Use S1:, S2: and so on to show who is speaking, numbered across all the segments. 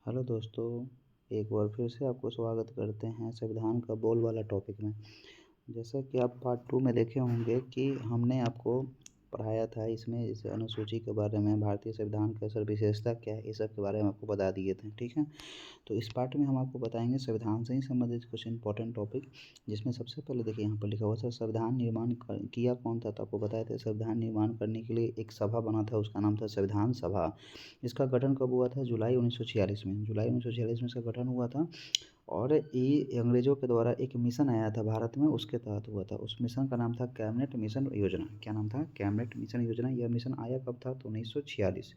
S1: Hello दोस्तों, एक बार फिर से आपको स्वागत करते हैं संविधान का बोल वाला टॉपिक में। जैसा कि आप पार्ट 2 में देखे होंगे कि हमने आपको पढ़ाया था इसमें जैसे अनुसूची के बारे में, भारतीय संविधान की असल विशेषता क्या है, ये सब के बारे में आपको बता दिए थे। ठीक है, तो इस पार्ट में हम आपको बताएंगे संविधान से ही संबंधित कुछ इंपॉर्टेंट टॉपिक, जिसमें सबसे पहले देखिए यहाँ पर लिखा हुआ था संविधान निर्माण किया कौन था। तो आपको बताया था संविधान निर्माण करने के लिए एक सभा बना था, उसका नाम था संविधान सभा। इसका गठन कब हुआ था? जुलाई 1946 में। जुलाई 1946 में इसका गठन हुआ था और ये अंग्रेज़ों के द्वारा एक मिशन आया था भारत में, उसके तहत हुआ था। उस मिशन का नाम था कैबिनेट मिशन योजना। क्या नाम था? कैबिनेट मिशन योजना। यह मिशन आया कब था? तो 1946।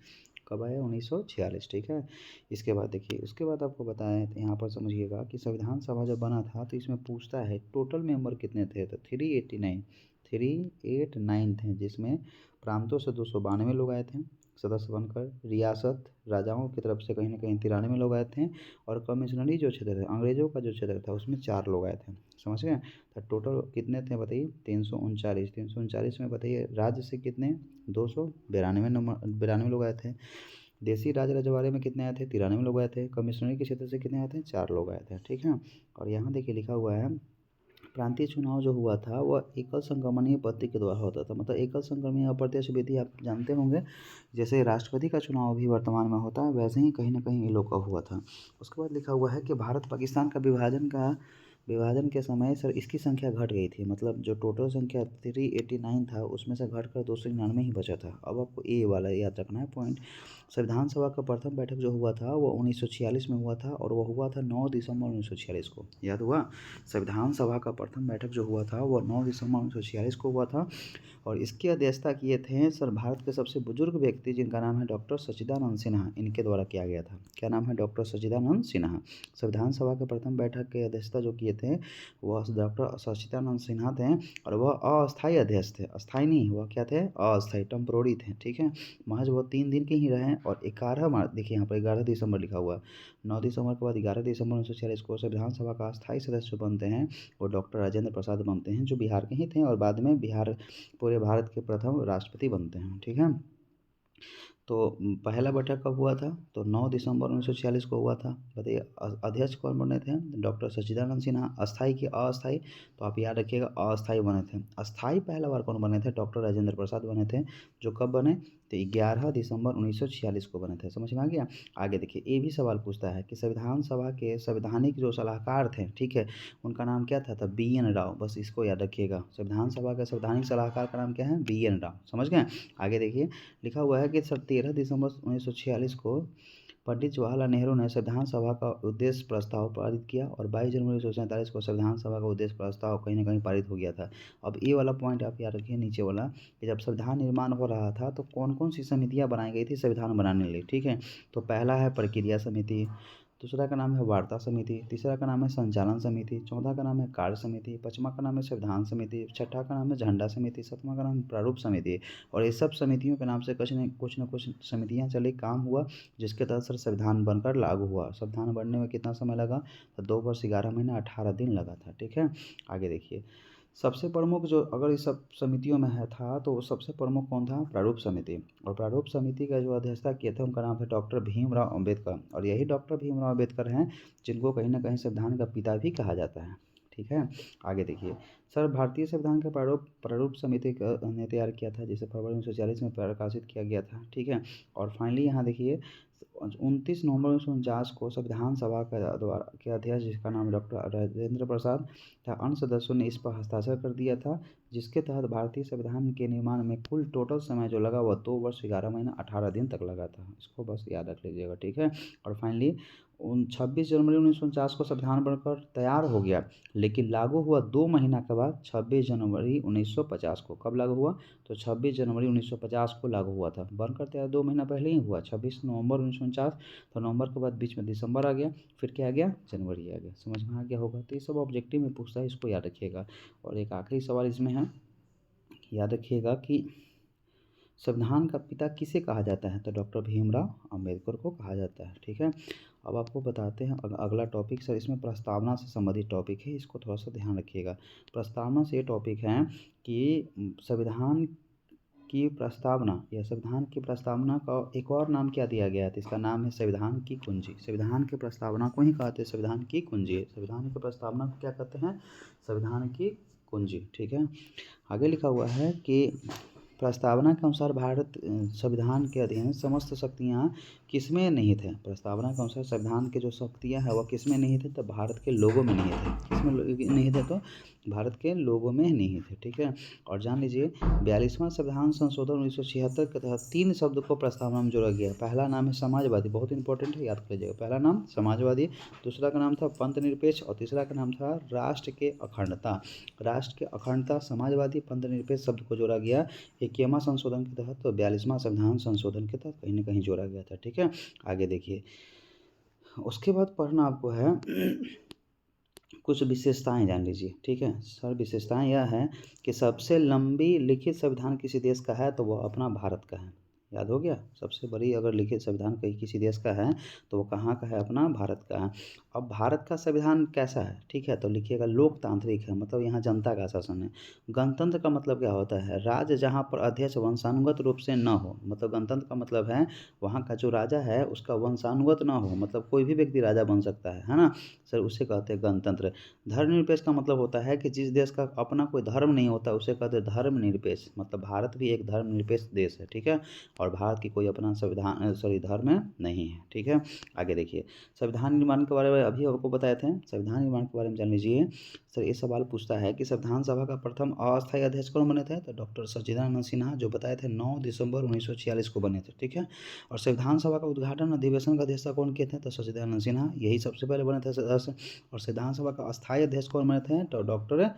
S1: कब आया? 1946। ठीक है, इसके बाद देखिए, उसके बाद आपको बताएं तो यहाँ पर समझिएगा कि संविधान सभा जब बना था तो इसमें पूछता है टोटल मेंबर कितने थे। तो 389 थे, जिसमें प्रांतों से 292 लोग आए थे सदस्य बनकर। रियासत राजाओं की तरफ से कहीं ना कहीं 93 लोग आए थे और कमिश्नरी जो क्षेत्र था, अंग्रेजों का जो क्षेत्र था, उसमें 4 लोग आए थे। समझ गए? तो टोटल कितने थे बताइए? 339 में बताइए राज्य से कितने? 292 लोग आए थे। देसी राज रजवाड़े में कितने आए थे? 93 लोग आए थे। कमिश्नरी के क्षेत्र से कितने आए थे? 4 लोग आए थे। ठीक है, और यहाँ देखिए लिखा हुआ है प्रांतीय चुनाव जो हुआ था वह एकल संक्रमणीय पद्धति के द्वारा होता था। मतलब एकल संक्रमणीय अप्रत्यक्ष विधि आप जानते होंगे, जैसे राष्ट्रपति का चुनाव भी वर्तमान में होता है, वैसे ही कहीं ना कहीं इन लोग का हुआ था। उसके बाद लिखा हुआ है कि भारत पाकिस्तान का विभाजन के समय सर इसकी संख्या घट गई थी। मतलब जो टोटल संख्या 389 था, उसमें से घटकर 299 ही बचा था। अब आपको ये वाला याद रखना है पॉइंट। संविधान सभा का प्रथम बैठक जो हुआ था वो 1946 में हुआ था और वह हुआ था 9 दिसंबर 1946 को। याद हुआ? संविधान सभा का प्रथम बैठक जो हुआ था वो 9 दिसंबर 1946 को हुआ था और इसकी अध्यक्षता किए थे सर भारत के सबसे बुजुर्ग व्यक्ति, जिनका नाम है डॉक्टर सच्चिदानंद सिन्हा। इनके द्वारा किया गया था। क्या नाम है? डॉक्टर सच्चिदानंद सिन्हा। संविधान सभा के प्रथम बैठक की अध्यक्षता जो किए थे वह डॉक्टर सच्चिदानंद सिन्हा थे और वह अस्थायी अध्यक्ष थे। अस्थायी नहीं, वह क्या थे? अस्थायी, टेम्पोररी थे। ठीक है, महज वो 3 दिन के ही रहे और 11 मार्च, देखिए यहाँ पर 11 दिसंबर लिखा हुआ है। 9 दिसंबर के बाद 11 दिसंबर 1946 को संविधान सभा का अस्थायी सदस्य बनते हैं वो डॉक्टर राजेंद्र प्रसाद बनते हैं, जो बिहार के ही थे और बाद में पूरे भारत के प्रथम राष्ट्रपति बनते हैं। ठीक है, तो पहला बैठक कब हुआ था? तो 9 दिसंबर 1946 को हुआ था। बताइए अध्यक्ष कौन बने थे? डॉक्टर सच्चिदानंद सिन्हा। अस्थाई की अस्थाई? तो आप याद रखिएगा अस्थाई बने थे। अस्थाई पहला बार कौन बने थे? डॉक्टर राजेंद्र प्रसाद बने थे, जो कब बने? तो 11 दिसंबर 1946 को बने थे। समझ में आ गया? आगे देखिए, ये भी सवाल पूछता है कि संविधान सभा के संवैधानिक जो सलाहकार थे, ठीक है, उनका नाम क्या था? BN राव। बस इसको याद रखिएगा, संविधान सभा का संवैधानिक सलाहकार का नाम क्या है? BN राव। समझ गए? आगे देखिए, लिखा हुआ है कि सर 13 दिसंबर 1946 को पंडित जवाहरलाल नेहरू ने संविधान सभा का उद्देश्य प्रस्ताव पारित किया और 22 जनवरी 1947 को संविधान सभा का उद्देश्य प्रस्ताव कहीं ना कहीं पारित हो गया था। अब ये वाला पॉइंट आप याद रखिए नीचे वाला, कि जब संविधान निर्माण हो रहा था तो कौन कौन सी समितियां बनाई गई थी संविधान बनाने के लिए। ठीक है, तो पहला है प्रक्रिया समिति, दूसरा का नाम है वार्ता समिति, तीसरा का नाम है संचालन समिति, चौथा का नाम है कार्य समिति, पांचवा का नाम है संविधान समिति, छठा का नाम है झंडा समिति, सातवां का नाम है प्रारूप समिति। और ये सब समितियों के नाम से कुछ न कुछ समितियां चली, काम हुआ, जिसके तहत सर संविधान बनकर लागू हुआ। संविधान बनने में कितना समय लगा? तो 2 वर्ष 11 महीना 18 दिन लगा था। ठीक है, आगे देखिए, सबसे प्रमुख जो अगर इस सब समितियों में है था तो सबसे प्रमुख कौन था? प्रारूप समिति। और प्रारूप समिति का जो अध्यक्षता किए थे उनका नाम था डॉक्टर भीमराव अम्बेडकर। और यही डॉक्टर भीमराव अम्बेडकर हैं जिनको कहीं ना कहीं संविधान का पिता भी कहा जाता है। ठीक है, आगे देखिए, सर भारतीय संविधान का प्रारूप प्रारूप समिति ने तैयार किया था, जिसे फरवरी 1940 में प्रकाशित किया गया था। ठीक है, और फाइनली यहाँ देखिए 29 नवंबर 1949 को संविधान सभा द्वारा के अध्यक्ष, जिसका नाम डॉक्टर राजेंद्र प्रसाद था, अन्य सदस्यों ने इस पर हस्ताक्षर कर दिया था, जिसके तहत भारतीय संविधान के निर्माण में कुल टोटल समय जो लगा वह 2 वर्ष 11 महीना 18 दिन तक लगा था। इसको बस याद रख लीजिएगा। ठीक है, और फाइनली 26 जनवरी 1949 को संविधान बनकर तैयार हो गया, लेकिन लागू हुआ 2 महीना के बाद 26 जनवरी 1950 को। कब लागू हुआ? तो 26 जनवरी 1950 को लागू हुआ था। बनकर तैयार 2 महीना पहले ही हुआ, 26 नवंबर 1949। तो नवंबर के बाद बीच में दिसंबर आ गया, फिर क्या आ गया? जनवरी आ गया। समझ में आ गया होगा? तो ये सब ऑब्जेक्टिव में पूछता है, इसको याद रखिएगा। और एक आखिरी सवाल इसमें है, याद रखिएगा कि संविधान का पिता किसे कहा जाता है? तो डॉक्टर भीमराव अम्बेडकर को कहा जाता है। ठीक है, अब आपको बताते हैं अगला टॉपिक। सर इसमें प्रस्तावना से संबंधित टॉपिक है, इसको थोड़ा सा ध्यान रखिएगा। प्रस्तावना से ये टॉपिक है कि संविधान की प्रस्तावना, यह संविधान की प्रस्तावना का एक और नाम क्या दिया गया है, तो इसका नाम है संविधान की कुंजी। संविधान की प्रस्तावना को ही कहते हैं संविधान की कुंजी। संविधान की प्रस्तावना को क्या कहते हैं, संविधान की कुंजी। ठीक है, आगे लिखा हुआ है कि प्रस्तावना के अनुसार भारत संविधान के अधीन समस्त शक्तियाँ किसमें निहित है। प्रस्तावना के अनुसार संविधान के जो शक्तियाँ हैं वह किसमें निहित है, तो भारत के लोगों में निहित है। किसमें निहित है, तो भारत के लोगों में निहित है। ठीक है, और जान लीजिए 42वां संविधान संशोधन 1976 के तहत 3 शब्द को प्रस्तावना में जोड़ा गया है। पहला नाम है समाजवादी, बहुत इंपॉर्टेंट है, याद कर लीजिएगा। पहला नाम समाजवादी, दूसरा का नाम था पंथ निरपेक्ष और तीसरा का नाम था राष्ट्र के अखंडता। राष्ट्र के अखंडता, समाजवादी, पंथ निरपेक्ष शब्द को जोड़ा गया 21वां संशोधन के तहत, तो 42वां संविधान संशोधन के तहत कहीं ना कहीं जोड़ा गया था। ठीक है, आगे देखिए, उसके बाद पढ़ना आपको है कुछ विशेषताएं जान लीजिए। ठीक है सर, विशेषताएं यह है कि सबसे लंबी लिखित संविधान किसी देश का है तो वह अपना भारत का है। याद हो गया, सबसे बड़ी अगर लिखित संविधान कहीं किसी देश का है तो वो कहाँ का है, अपना भारत का है। अब भारत का संविधान कैसा है, ठीक है, तो लिखिएगा लोकतांत्रिक है, मतलब यहाँ जनता का शासन है। गणतंत्र का मतलब क्या होता है, राज्य जहाँ पर अध्यक्ष वंशानुगत रूप से न हो, मतलब गणतंत्र का मतलब है वहाँ का जो राजा है उसका वंशानुगत न हो, मतलब कोई भी व्यक्ति राजा बन सकता है ना सर, उसे कहते हैं गणतंत्र। धर्मनिरपेक्ष का मतलब होता है कि जिस देश का अपना कोई धर्म नहीं होता उसे कहते हैं धर्मनिरपेक्ष, मतलब भारत भी एक धर्मनिरपेक्ष देश है। ठीक है, और भारत की कोई अपना संविधान धर्म नहीं है। ठीक है, आगे देखिए, संविधान निर्माण के बारे में अभी आपको बताए थे, संविधान निर्माण के बारे में जान लीजिए। सर ये सवाल पूछता है कि संविधान सभा का प्रथम अस्थायी अध्यक्ष कौन बने थे, तो डॉक्टर सच्चिदानंद सिन्हा, जो बताए थे 9 दिसंबर 1946 को बने थे। ठीक है, और संविधान सभा का उद्घाटन अधिवेशन का अध्यक्षता कौन किए थे, तो सच्चिदानंद सिन्हा, यही सबसे पहले बने थे सदस्य। और संविधान सभा का अस्थायी अध्यक्ष कौन बने थे, तो डॉक्टर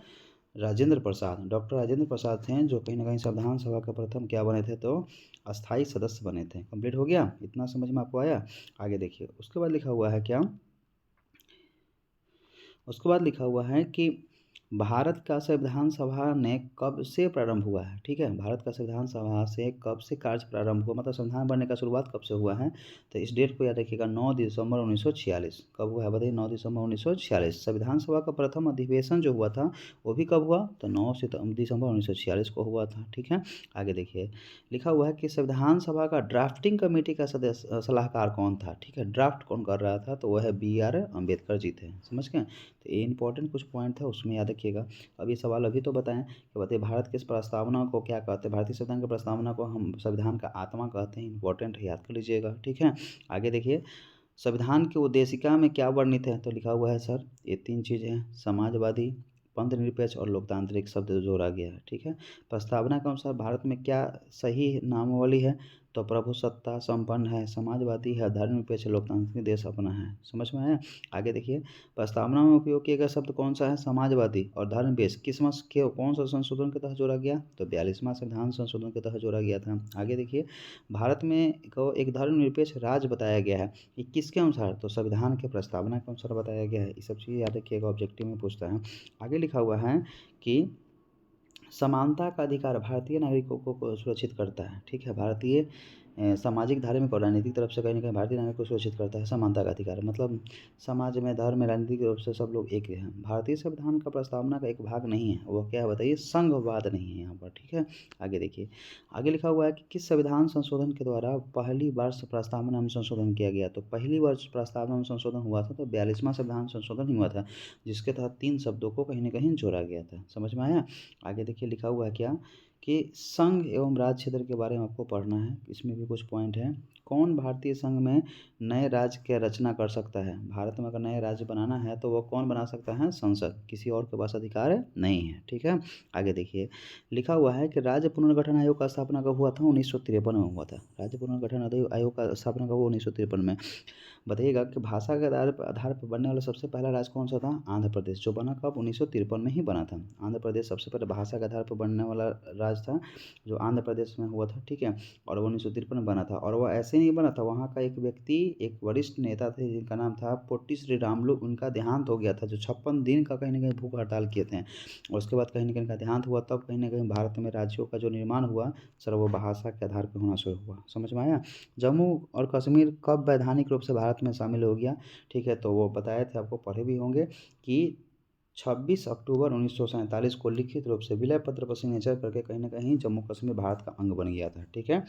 S1: राजेंद्र प्रसाद, डॉक्टर राजेंद्र प्रसाद थे, जो कहीं ना कहीं संविधान सभा के प्रथम क्या बने थे, तो अस्थायी सदस्य बने थे। कंप्लीट हो गया, इतना समझ में आपको आया। आगे देखिए, उसके बाद लिखा हुआ है क्या, उसके बाद लिखा हुआ है कि भारत का संविधान सभा ने कब से प्रारंभ हुआ है। ठीक है, भारत का संविधान सभा से कब से कार्य प्रारंभ हुआ, मतलब संविधान बनने का शुरुआत कब से हुआ है, तो इस डेट को याद रखिएगा, 9 दिसंबर 1946। कब हुआ है बताइए, 9 दिसंबर 1946। संविधान सभा का प्रथम अधिवेशन जो हुआ था वो भी कब हुआ, तो 9 दिसंबर 1946 को हुआ था। ठीक है, आगे देखिए, लिखा हुआ है कि संविधान सभा का ड्राफ्टिंग कमेटी का सदस्य सलाहकार कौन था। ठीक है, ड्राफ्ट कौन कर रहा था, तो वह है BR अम्बेडकर जी थे। समझ गए, तो ये इंपॉर्टेंट कुछ पॉइंट था, उसमें याद रखिएगा। अब ये सवाल अभी तो बताएं कि बताइए भारत के इस प्रस्तावना को क्या कहते हैं, भारतीय संविधान की प्रस्तावना को हम संविधान का आत्मा कहते हैं। इंपॉर्टेंट है, याद कर लीजिएगा। ठीक है, आगे देखिए, संविधान की उद्देशिका में क्या वर्णित है, तो लिखा हुआ है सर ये 3 चीज़ें हैं, समाजवादी, पंथ निरपेक्ष और लोकतांत्रिक शब्द जोड़ा गया है। ठीक है, प्रस्तावना के अनुसार भारत में क्या सही नामावली है, तो प्रभुसत्ता संपन्न है, समाजवादी है, धर्मनिरपेक्ष, लोकतांत्रिक देश अपना है। समझ में आया। आगे देखिए, प्रस्तावना में उपयोग किया गया शब्द कौन सा है, समाजवादी और धर्मनिरपेक्ष, किस के कौन सा संशोधन के तहत जोड़ा गया, तो 42वां संविधान संशोधन के तहत जोड़ा गया था। आगे देखिए, भारत में को एक धर्मनिरपेक्ष राज्य बताया गया है, ये किसके अनुसार, तो संविधान के प्रस्तावना के अनुसार बताया गया है। ये सब चीज़ याद रखिएगा, ऑब्जेक्टिव में पूछता है। आगे लिखा हुआ है कि समानता का अधिकार भारतीय नागरिकों को सुरक्षित करता है। ठीक है, भारतीय सामाजिक, धार्मिक और राजनीतिक तरफ से कहीं ना कहीं भारतीय नागरिक को सुरक्षित करता है समानता का अधिकार, मतलब समाज में धर्म में राजनीतिक रूप से सब लोग एक हैं। भारतीय संविधान का प्रस्तावना का एक भाग नहीं है, वो क्या है बताइए, संघवाद नहीं है यहाँ पर। ठीक है, आगे देखिए, आगे लिखा हुआ है कि किस संविधान संशोधन के द्वारा पहली बार प्रस्तावना में संशोधन किया गया, तो पहली बार प्रस्तावना में संशोधन हुआ था तो 42वां संविधान संशोधन ही हुआ था, जिसके तहत 3 शब्दों को कहीं ना कहीं जोड़ा गया था। समझ में आया। आगे देखिए, लिखा हुआ है क्या कि संघ एवं राज्य क्षेत्र के बारे में आपको पढ़ना है, इसमें भी कुछ पॉइंट है। कौन भारतीय संघ में नए राज्य की रचना कर सकता है, भारत में अगर नए राज्य बनाना है तो वो कौन बना सकता है, संसद, किसी और के पास अधिकार नहीं है। ठीक है, आगे देखिए, लिखा हुआ है कि राज्य पुनर्गठन आयोग का स्थापना कब हुआ था, 1953 में हुआ था। राज्य पुनर्गठन आयोग का स्थापना कब हुआ, 1953 में। बताइएगा कि भाषा के आधार पर बनने वाला सबसे पहला राज्य कौन सा था, आंध्र प्रदेश, जो बना कब, 1953 में ही बना था। आंध्र प्रदेश सबसे पहले भाषा के आधार पर बनने वाला राज्य था, जो आंध्र प्रदेश में हुआ था। ठीक है, और वो 1953 में बना था, और वो ऐसे नहीं बना था, वहाँ का एक व्यक्ति, एक वरिष्ठ नेता थे जिनका नाम था पोट्टी श्री रामुलु, उनका देहांत हो गया था, जो 56 दिन का कहीं ना कहीं भूख हड़ताल किए थे। और उसके बाद कहीं ना कहीं का देहांत हुआ, तब कहीं ना कहीं भारत में राज्यों का जो निर्माण हुआ सर वो भाषा के आधार पर होना शुरू हुआ। समझ में आया। जम्मू और कश्मीर कब वैधानिक रूप से भारत में शामिल हो गया, ठीक है, तो वो बताए थे आपको, पढ़े भी होंगे कि 26 अक्टूबर 1947 को लिखित रूप से विलय पत्र पर सिग्नेचर करके कहीं न कहीं जम्मू कश्मीर भारत का अंग बन गया था। ठीक है।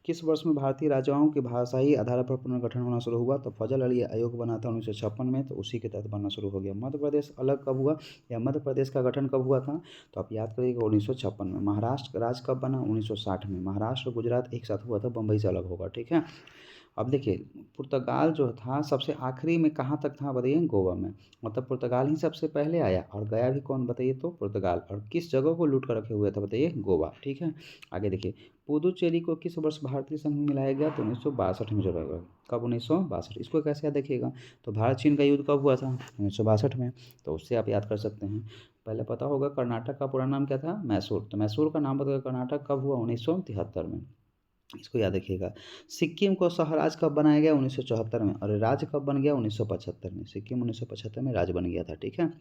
S1: किस वर्ष में भारतीय राजाओं के भाषाई आधार पर पुनर्गठन होना शुरू हुआ? तो फजल अली आयोग बना था 1956 में, तो उसी के तहत बनना शुरू हो गया। मध्य प्रदेश अलग कब हुआ या मध्य प्रदेश का गठन कब हुआ था? तो आप याद करिएगा 1956 में। महाराष्ट्र राज्य कब बना? 1960 में। महाराष्ट्र और गुजरात एक साथ हुआ था, बम्बई से अलग होगा। ठीक है। अब देखिए, पुर्तगाल जो था सबसे आखिरी में कहाँ तक था बताइए? गोवा में। मतलब पुर्तगाल ही सबसे पहले आया और गया भी कौन बताइए? तो पुर्तगाल। और किस जगह को लूट कर रखे हुए था बताइए? गोवा। ठीक है। आगे देखिए, पुदुचेरी को किस वर्ष भारतीय संघ में मिलाया गया? तो 1962 में जोड़ा गया। कब? 1962। इसको कैसे याद रखिएगा? तो भारत चीन का युद्ध कब हुआ था? 1962 में। तो उससे आप याद कर सकते हैं। पहले पता होगा कर्नाटक का पूरा नाम क्या था? मैसूर। तो मैसूर का नाम बदलकर कर्नाटक कब हुआ? 1973 में। इसको याद रखिएगा। सिक्किम को शहराज कब बनाया गया? 1974 में। और राज्य कब बन गया? 1975 में। सिक्किम 1975 में राज्य बन गया था। ठीक है।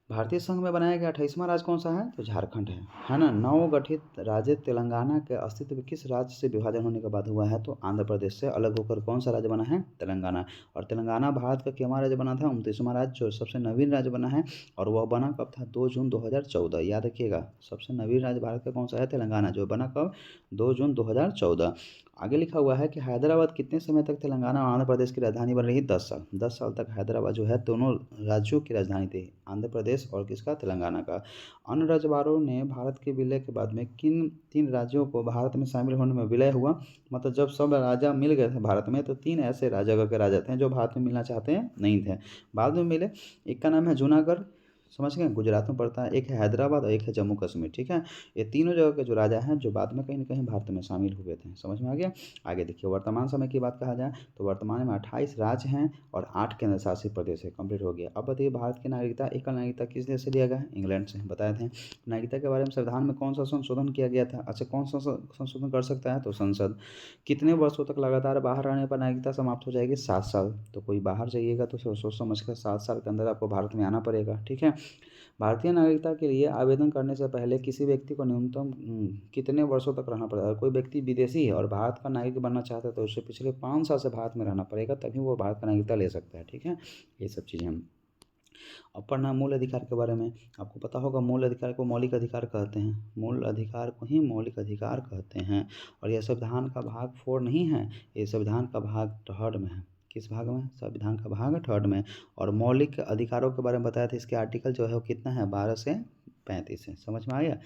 S1: भारतीय संघ में बनाया गया 28वां राज्य कौन सा है? तो झारखंड है ना। नवगठित राज्य तेलंगाना के अस्तित्व किस राज्य से विभाजन होने के बाद हुआ है? तो आंध्र प्रदेश से अलग होकर कौन सा राज्य बना है? तेलंगाना। और तेलंगाना भारत का कितवां राज्य बना था? 29वां राज्य, जो सबसे नवीन राज्य बना है। और वह बना कब था? 2 जून 2014। याद रखिएगा, सबसे नवीन राज्य भारत का कौन सा है? तेलंगाना, जो बना कब? 2 जून 2014। आगे लिखा हुआ है कि हैदराबाद कितने समय तक तेलंगाना और आंध्र प्रदेश की राजधानी बन रही? 10 साल। 10 साल तक हैदराबाद जो है दोनों राज्यों की राजधानी थी, आंध्र प्रदेश और किसका? तेलंगाना का। अन्य रजवाड़ों ने भारत के विलय के बाद में किन 3 राज्यों को भारत में शामिल होने में विलय हुआ? मतलब जब सब राजा मिल गए थे भारत में, तो 3 ऐसे जगह के राजा थे जो भारत में मिलना चाहते हैं नहीं थे, बाद में मिले। एक का नाम है जूनागढ़, समझ गए, गुजरात में पड़ता है। एक है हैदराबाद और एक है जम्मू कश्मीर। ठीक है। ये तीनों जगह के जो राजा हैं, जो बाद में कहीं न कहीं भारत में शामिल हुए थे। समझ में आ गया? आगे देखिए, वर्तमान समय की बात कहा जाए तो वर्तमान में 28 राज्य हैं और 8 केंद्र शासित प्रदेश है। कंप्लीट हो गया। अब बताइए, भारत की नागरिकता, एकल नागरिकता किस देश से लिया गया है? इंग्लैंड से। बताए थे। नागरिकता के बारे में संविधान में कौन सा संशोधन किया गया था? अच्छा, कौन सा संशोधन कर सकता है? तो संसद। कितने वर्षों तक लगातार बाहर रहने पर नागरिकता समाप्त हो जाएगी? 7 साल। तो कोई बाहर जाइएगा तो सोच समझ कर 7 साल के अंदर आपको भारत में आना पड़ेगा। ठीक है। भारतीय नागरिकता के लिए आवेदन करने से पहले किसी व्यक्ति को न्यूनतम कितने वर्षों तक रहना पड़ेगा? अगर कोई व्यक्ति विदेशी है और भारत का नागरिक बनना चाहता है, तो उसे पिछले 5 साल से भारत में रहना पड़ेगा, तभी वो भारत का नागरिकता ले सकता है। ठीक है। ये सब चीज़ें हम। अब पढ़ना मूल अधिकार के बारे में। आपको पता होगा, मूल अधिकार को मौलिक अधिकार कहते हैं। मूल अधिकार को ही मौलिक अधिकार कहते हैं। और यह संविधान का भाग 4 नहीं है, ये संविधान का भाग 3 में है। किस भाग में? संविधान का भाग 3 में। और मौलिक अधिकारों के बारे में बताया था, इसके आर्टिकल जो है वो कितना है? 12 से 35 है। समझ में आ गया?